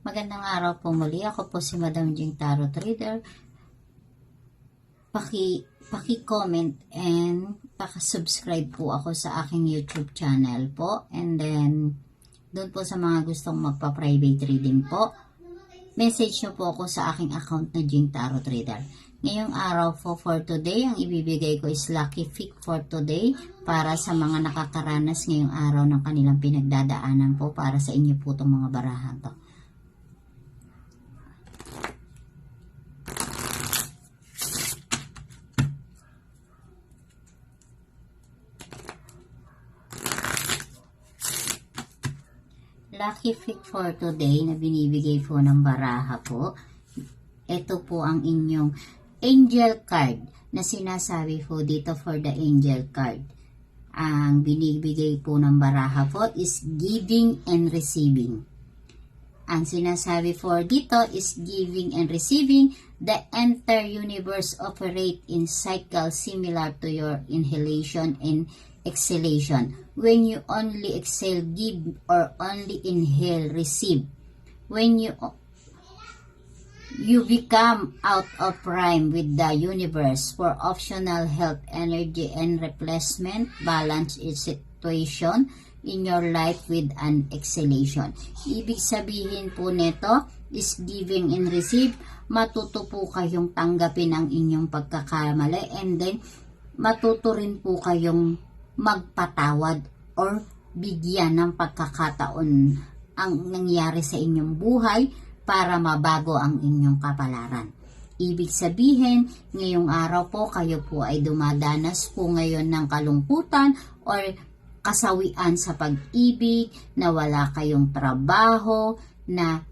Magandang araw po muli. Ako po si Madam Jing Tarot Reader. Paki-comment and paki-subscribe po ako sa aking YouTube channel po. And then, doon po sa mga gustong magpa-private reading po, message nyo po ako sa aking account na Jing Tarot Reader. Ngayong araw po for today, ang ibibigay ko is Lucky Pick for today para sa mga nakakaranas ngayong araw ng kanilang pinagdadaanan po para sa inyo po itong mga barahan to. Lucky Pick for today na binibigay po ng baraha po. Ito po ang inyong angel card na sinasabi po dito for the angel card. Ang binibigay po ng baraha po is giving and receiving. Ang sinasabi for dito is giving and receiving. The entire universe operate in cycle similar to your inhalation and exhalation. When you only exhale, give, or only inhale, receive. When you become out of rhyme with the universe for optional health, energy, and replacement. Balance its situation in your life with an exhalation. Ibig sabihin po nito is giving and receive. Matuto po kayong tanggapin ang inyong pagkakamali, and then matuto rin po kayong magpatawad or bigyan ng pagkakataon ang nangyari sa inyong buhay para mabago ang inyong kapalaran. Ibig sabihin, ngayong araw po kayo po ay dumadanas po ngayon ng kalungkutan or kasawian sa pag-ibig, na wala kayong trabaho, na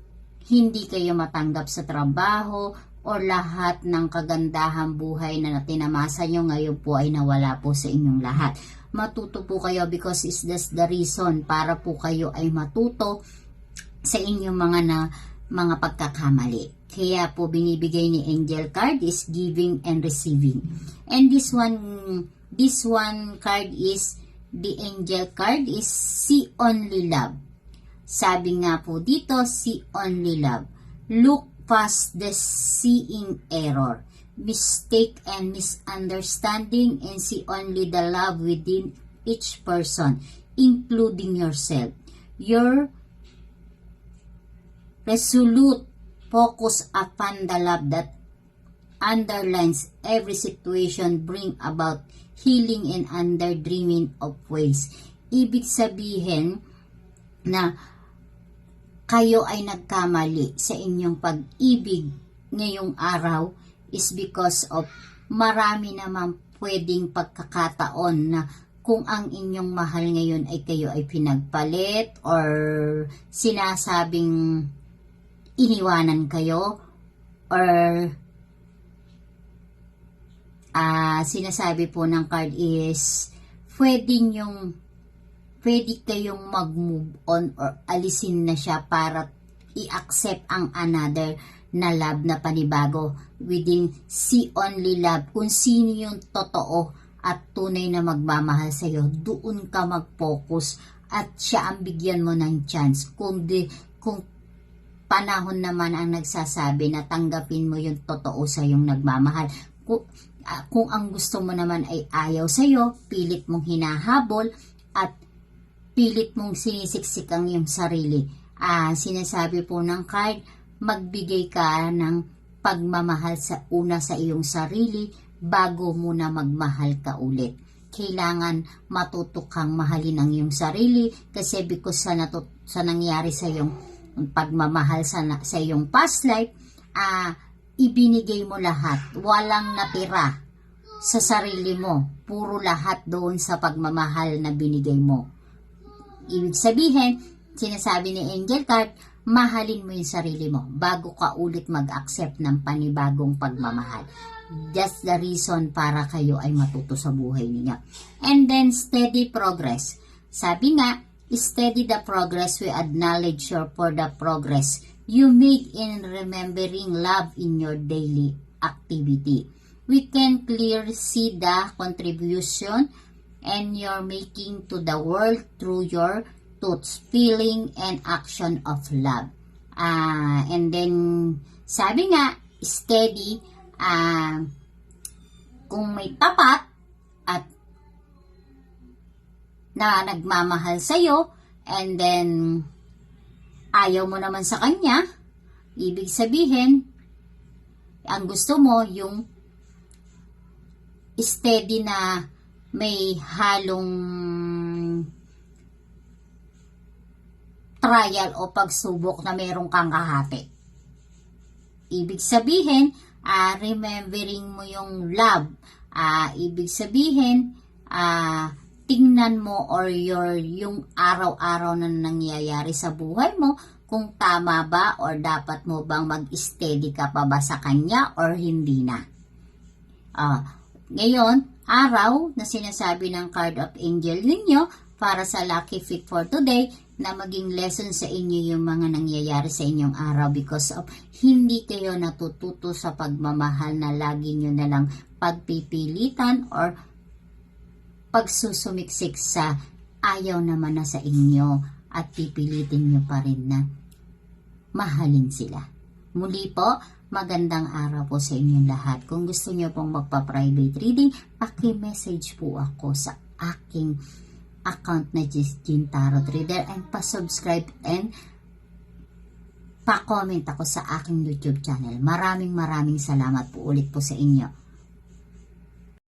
hindi kayo matanggap sa trabaho, or lahat ng kagandahang buhay na tinamasa nyo ngayon po ay nawala po sa inyong lahat. Matuto po kayo because is that's the reason para po kayo ay matuto sa inyong mga pagkakamali. Kaya po binibigay ni angel card is giving and receiving. And this one card is the angel card is see only love. Sabi nga po dito, see only love. Look past the seeing error, mistake and misunderstanding, and see only the love within each person, including yourself. Your resolute focus upon the love that underlines every situation, bring about healing and under-dreaming of ways. Ibig sabihin na kayo ay nagkamali sa inyong pag-ibig ngayong araw is because of marami naman pwedeng pagkakataon na kung ang inyong mahal ngayon ay kayo ay pinagpalit or sinasabing iniwanan kayo, or sinasabi po ng card is pwede kayong mag-move on or alisin na siya para i-accept ang another na love na panibago within see only love. Kung sino yung totoo at tunay na magmamahal sa'yo, doon ka mag-focus at siya ang bigyan mo ng chance. Kung panahon naman ang nagsasabi na tanggapin mo yung totoo sa yung nagmamahal. Kung ang gusto mo naman ay ayaw sa'yo, pilit mong hinahabol at pilit mong sinisiksik ang iyong sarili. Sinasabi po ng card, magbigay ka ng pagmamahal sa iyong sarili bago mo na magmahal ka ulit. Kailangan matuto kang mahalin ang iyong sarili kasi because sa nangyari sa iyong pagmamahal sa iyong past life, ibinigay mo lahat. Walang natira sa sarili mo. Puro lahat doon sa pagmamahal na binigay mo. Ibig sabihin, sinasabi ni angel card, mahalin mo yung sarili mo bago ka ulit mag-accept ng panibagong pagmamahal. That's the reason para kayo ay matuto sa buhay niyo. And then, steady progress. Sabi nga, steady the progress, we acknowledge you for the progress you made in remembering love in your daily activity. We can clearly see the contribution and you're making to the world through your thoughts, feeling, and action of love. And then, sabi nga, steady, kung may tapat at na nagmamahal sa'yo, and then, ayaw mo naman sa kanya, ibig sabihin, ang gusto mo, yung steady na may halong trial o pagsubok na meron kang kahati. Ibig sabihin, remembering mo yung love. Ibig sabihin, tingnan mo or yung araw-araw na nangyayari sa buhay mo, kung tama ba or dapat mo bang mag-steady ka pa ba sa kanya or hindi na. Ngayon, araw na sinasabi ng card of angel ninyo para sa lucky pick for today, na maging lesson sa inyo yung mga nangyayari sa inyong araw because of hindi kayo natututo sa pagmamahal na lagi nyo na lang pagpipilitan or pagsusumiksik sa ayaw naman na sa inyo at pipilitin nyo pa rin na mahalin sila. Muli po, magandang araw po sa inyong lahat. Kung gusto nyo pong magpa-private reading, paki-message po ako sa aking account na Jean Tarot Reader and pa-subscribe and pa-comment ako sa aking YouTube channel. Maraming salamat po ulit po sa inyo.